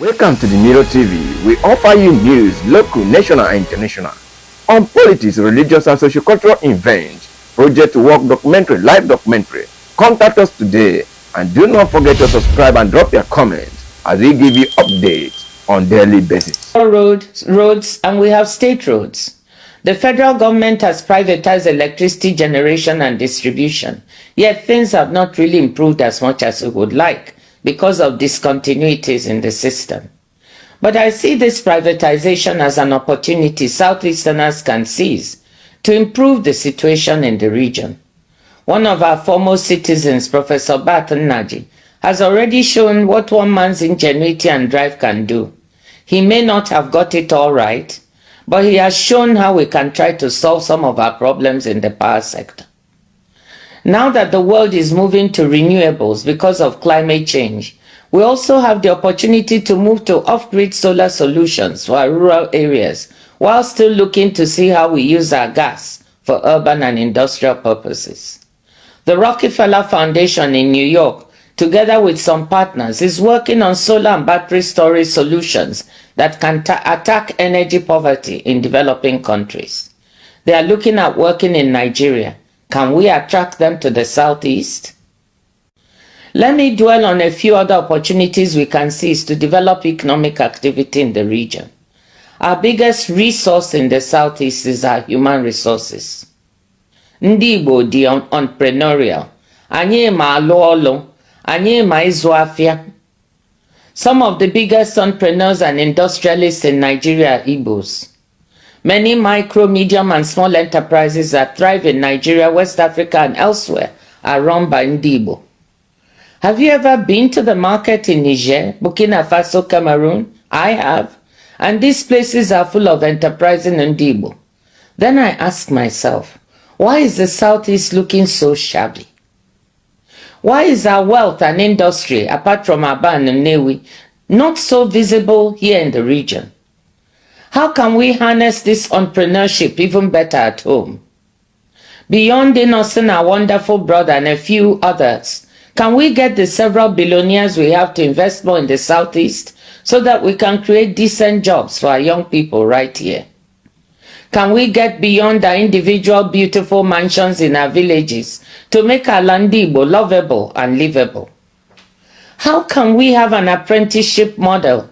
Welcome to the Miro TV. We offer you news, local, national, and international, on politics, religious, and socio-cultural events, project work documentary, live documentary. Contact us today, and do not forget to subscribe and drop your comments as we give you updates on daily basis. Roads, and we have state roads. The federal government has privatized electricity generation and distribution, yet things have not really improved as much as we would like, because of discontinuities in the system. But I see this privatization as an opportunity Southeasterners can seize to improve the situation in the region. One of our foremost citizens, Professor Barton Naji, has already shown what one man's ingenuity and drive can do. He may not have got it all right, but he has shown how we can try to solve some of our problems in the power sector. Now that the world is moving to renewables because of climate change, we also have the opportunity to move to off-grid solar solutions for our rural areas, while still looking to see how we use our gas for urban and industrial purposes. The Rockefeller Foundation in New York, together with some partners, is working on solar and battery storage solutions that can attack energy poverty in developing countries. They are looking at working in Nigeria. Can we attract them to the Southeast? Let me dwell on a few other opportunities we can seize to develop economic activity in the region. Our biggest resource in the Southeast is our human resources. Ndị Igbo dị entrepreneurial. Anyị ma alụ ọlụ. Anyị ma ịzụ afịa. Some of the biggest entrepreneurs and industrialists in Nigeria are Igbos. Many micro, medium, and small enterprises that thrive in Nigeria, West Africa, and elsewhere are run by Ndibo. Have you ever been to the market in Niger, Burkina Faso, Cameroon? I have. And these places are full of enterprising Ndibo. Then I ask myself, why is the Southeast looking so shabby? Why is our wealth and industry, apart from Aba and Nnewi, not so visible here in the region? How can we harness this entrepreneurship even better at home? Beyond Innocent, our wonderful brother, and a few others, can we get the several billionaires we have to invest more in the Southeast so that we can create decent jobs for our young people right here? Can we get beyond our individual beautiful mansions in our villages to make our Landibo lovable and livable? How can we have an apprenticeship model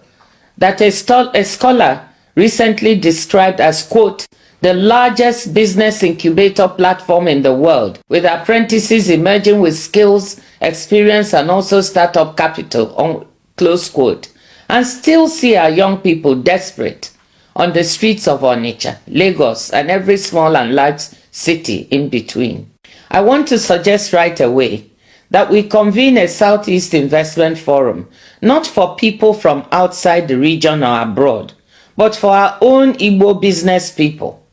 that a scholar recently described as, quote, the largest business incubator platform in the world, with apprentices emerging with skills, experience, and also startup capital, close quote, and still see our young people desperate on the streets of Onitsha, Lagos, and every small and large city in between? I want to suggest right away that we convene a Southeast Investment Forum, not for people from outside the region or abroad, but for our own Igbo business people.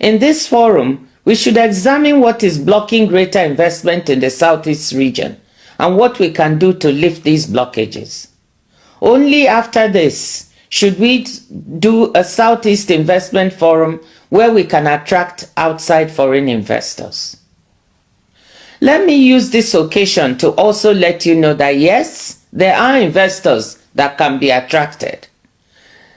In this forum, we should examine what is blocking greater investment in the Southeast region and what we can do to lift these blockages. Only after this should we do a Southeast Investment Forum where we can attract outside foreign investors. Let me use this occasion to also let you know that yes, there are investors that can be attracted.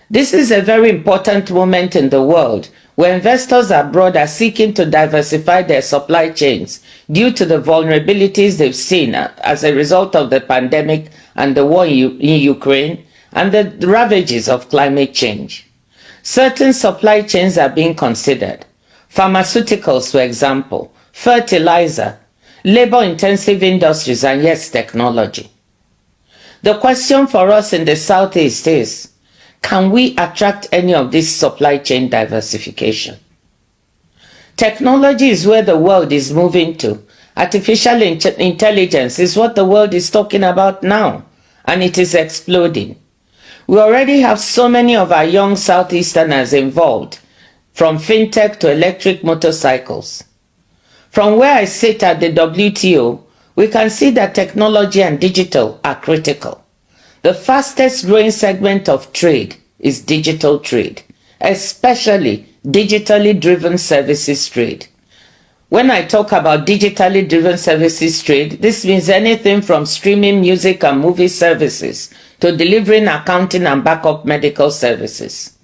This is a very important moment in the world where investors abroad are seeking to diversify their supply chains due to the vulnerabilities they've seen as a result of the pandemic and the war in Ukraine and the ravages of climate change. Certain supply chains are being considered. Pharmaceuticals, for example, fertilizer, labor-intensive industries, and yes, technology. The question for us in the Southeast is, can we attract any of this supply chain diversification? Technology is where the world is moving to. Artificial intelligence is what the world is talking about now, and it is exploding. We already have so many of our young Southeasterners involved, from fintech to electric motorcycles. From where I sit at the WTO, we can see that technology and digital are critical. The fastest growing segment of trade is digital trade, especially digitally driven services trade. When I talk about digitally driven services trade, this means anything from streaming music and movie services to delivering accounting and backup medical services.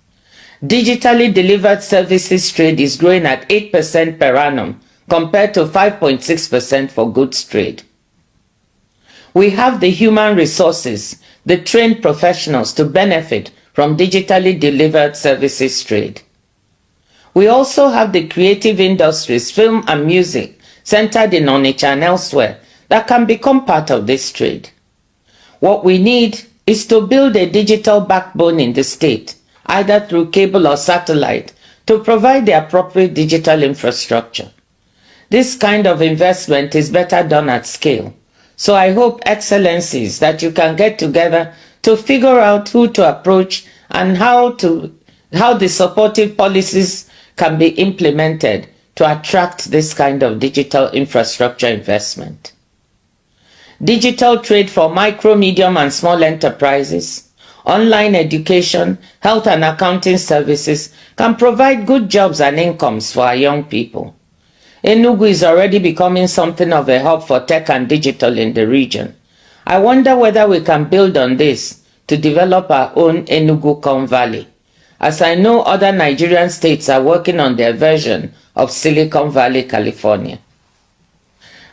Digitally delivered services trade is growing at 8% per annum compared to 5.6% for goods trade. We have the human resources, the trained professionals to benefit from digitally delivered services trade. We also have the creative industries, film and music, centered in Onitsha and elsewhere, that can become part of this trade. What we need is to build a digital backbone in the state, either through cable or satellite, to provide the appropriate digital infrastructure. This kind of investment is better done at scale. So I hope, Excellencies, that you can get together to figure out who to approach and how the supportive policies can be implemented to attract this kind of digital infrastructure investment. Digital trade for micro, medium and small enterprises, online education, health and accounting services can provide good jobs and incomes for our young people. Enugu is already becoming something of a hub for tech and digital in the region. I wonder whether we can build on this to develop our own Enugu Valley, as I know other Nigerian states are working on their version of Silicon Valley, California.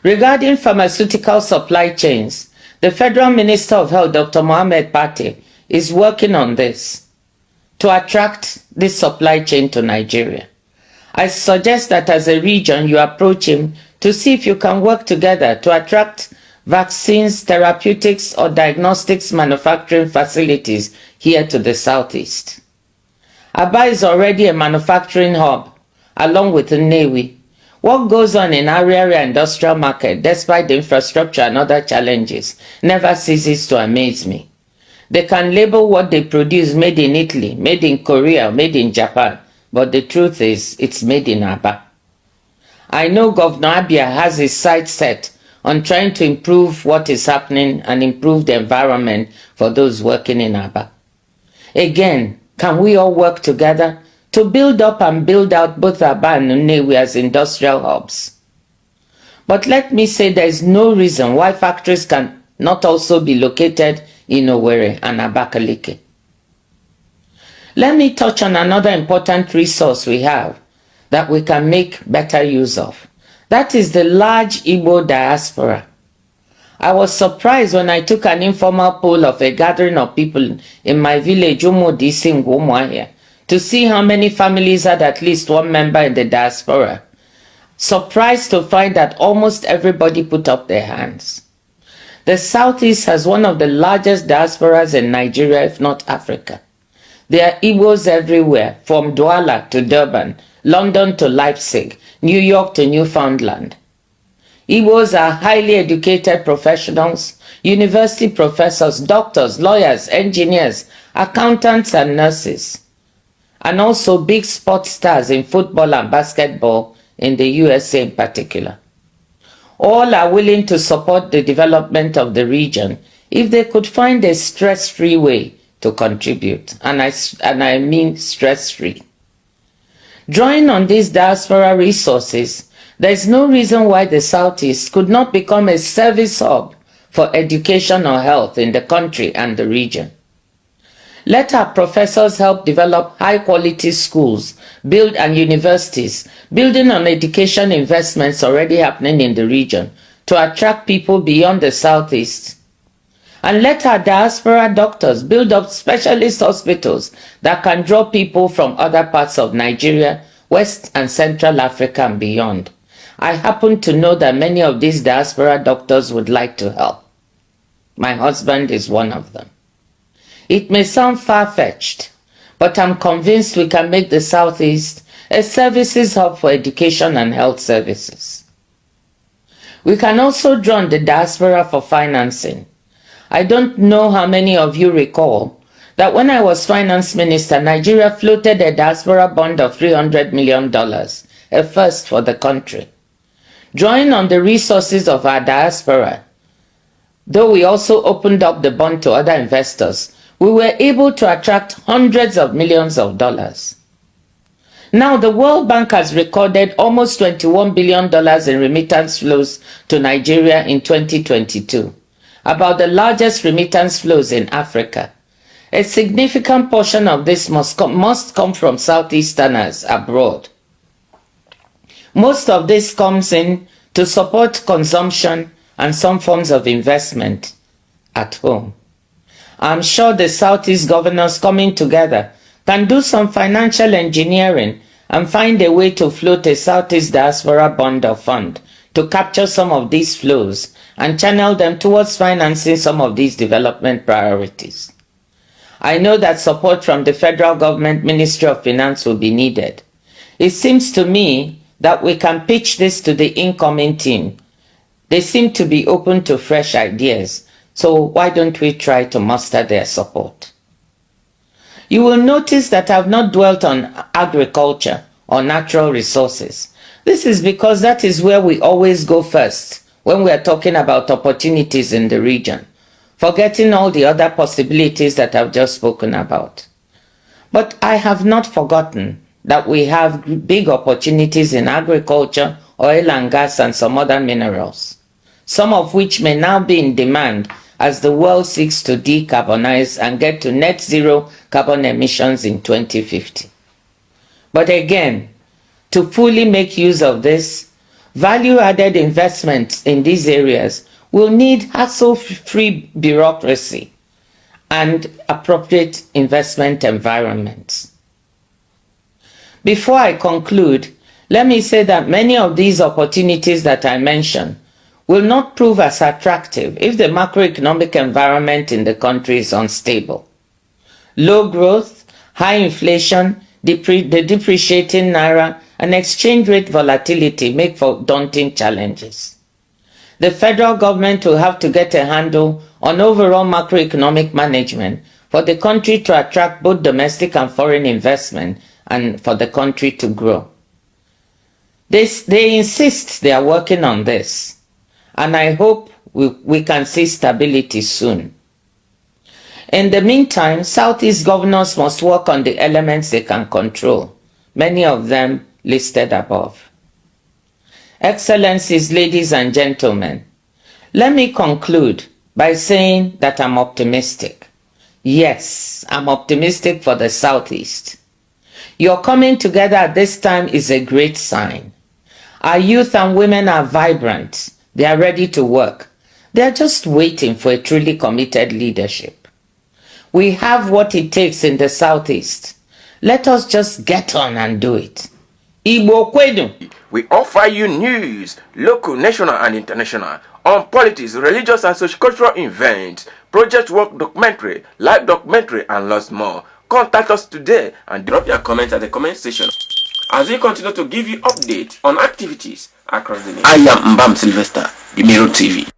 Regarding pharmaceutical supply chains, the Federal Minister of Health, Dr. Mohammed Pate, is working on this to attract this supply chain to Nigeria. I suggest that as a region you approach him to see if you can work together to attract vaccines, therapeutics or diagnostics manufacturing facilities here to the southeast. Aba is already a manufacturing hub along with Nnewi. What goes on in Ariaria industrial market, despite the infrastructure and other challenges, never ceases to amaze me. They can label what they produce made in Italy, made in Korea, made in Japan, but the truth is, it's made in Aba. I know Governor Abia has his sights set on trying to improve what is happening and improve the environment for those working in Aba. Again, can we all work together to build up and build out both Aba and Nnewi as industrial hubs? But let me say there is no reason why factories can not also be located in Owerri and Abakaliki. Let me touch on another important resource we have that we can make better use of. That is the large Igbo diaspora. I was surprised when I took an informal poll of a gathering of people in my village, Umodisi Ngwumuahia, to see how many families had at least one member in the diaspora. Surprised to find that almost everybody put up their hands. The Southeast has one of the largest diasporas in Nigeria, if not Africa. There are Igbos everywhere, from Douala to Durban, London to Leipzig, New York to Newfoundland. Igbos are highly educated professionals, university professors, doctors, lawyers, engineers, accountants and nurses, and also big sports stars in football and basketball in the USA in particular. All are willing to support the development of the region if they could find a stress-free way to contribute, and I mean stress-free. Drawing on these diaspora resources, there is no reason why the Southeast could not become a service hub for education or health in the country and the region. Let our professors help develop high-quality schools, and universities, building on education investments already happening in the region to attract people beyond the Southeast. And let our diaspora doctors build up specialist hospitals that can draw people from other parts of Nigeria, West and Central Africa and beyond. I happen to know that many of these diaspora doctors would like to help. My husband is one of them. It may sound far-fetched, but I'm convinced we can make the Southeast a services hub for education and health services. We can also draw on the diaspora for financing. I don't know how many of you recall that when I was finance minister, Nigeria floated a diaspora bond of $300 million, a first for the country. Drawing on the resources of our diaspora, though we also opened up the bond to other investors, we were able to attract hundreds of millions of dollars. Now, the World Bank has recorded almost $21 billion in remittance flows to Nigeria in 2022. about the largest remittance flows in Africa. A significant portion of this must come from Southeasterners abroad. Most of this comes in to support consumption and some forms of investment at home. I'm sure the Southeast governors coming together can do some financial engineering and find a way to float a Southeast Diaspora Bond or Fund to capture some of these flows and channel them towards financing some of these development priorities. I know that support from the federal government Ministry of Finance will be needed. It seems to me that we can pitch this to the incoming team. They seem to be open to fresh ideas, so why don't we try to muster their support? You will notice that I've not dwelt on agriculture or natural resources. This is because that is where we always go first when we are talking about opportunities in the region, forgetting all the other possibilities that I've just spoken about. But I have not forgotten that we have big opportunities in agriculture, oil and gas, and some other minerals, some of which may now be in demand as the world seeks to decarbonize and get to net zero carbon emissions in 2050. But again, to fully make use of this, value-added investments in these areas will need hassle-free bureaucracy and appropriate investment environments. Before I conclude, let me say that many of these opportunities that I mentioned will not prove as attractive if the macroeconomic environment in the country is unstable. Low growth, high inflation, the depreciating naira, and exchange rate volatility make for daunting challenges. The federal government will have to get a handle on overall macroeconomic management for the country to attract both domestic and foreign investment and for the country to grow. They insist they are working on this, and I hope we can see stability soon. In the meantime, Southeast governors must work on the elements they can control, many of them listed above. Excellencies, ladies and gentlemen, let me conclude by saying that I'm optimistic. Yes, I'm optimistic for the Southeast. Your coming together at this time is a great sign. Our youth and women are vibrant. They are ready to work. They are just waiting for a truly committed leadership. We have what it takes in the Southeast. Let us just get on and do it. Igbo kwedu. We offer you news, local, national, and international, on politics, religious, and sociocultural events, project work documentary, live documentary, and lots more. Contact us today and drop your comments at the comment section as we continue to give you updates on activities across the nation. I am Mbam Sylvester, the Mirror TV.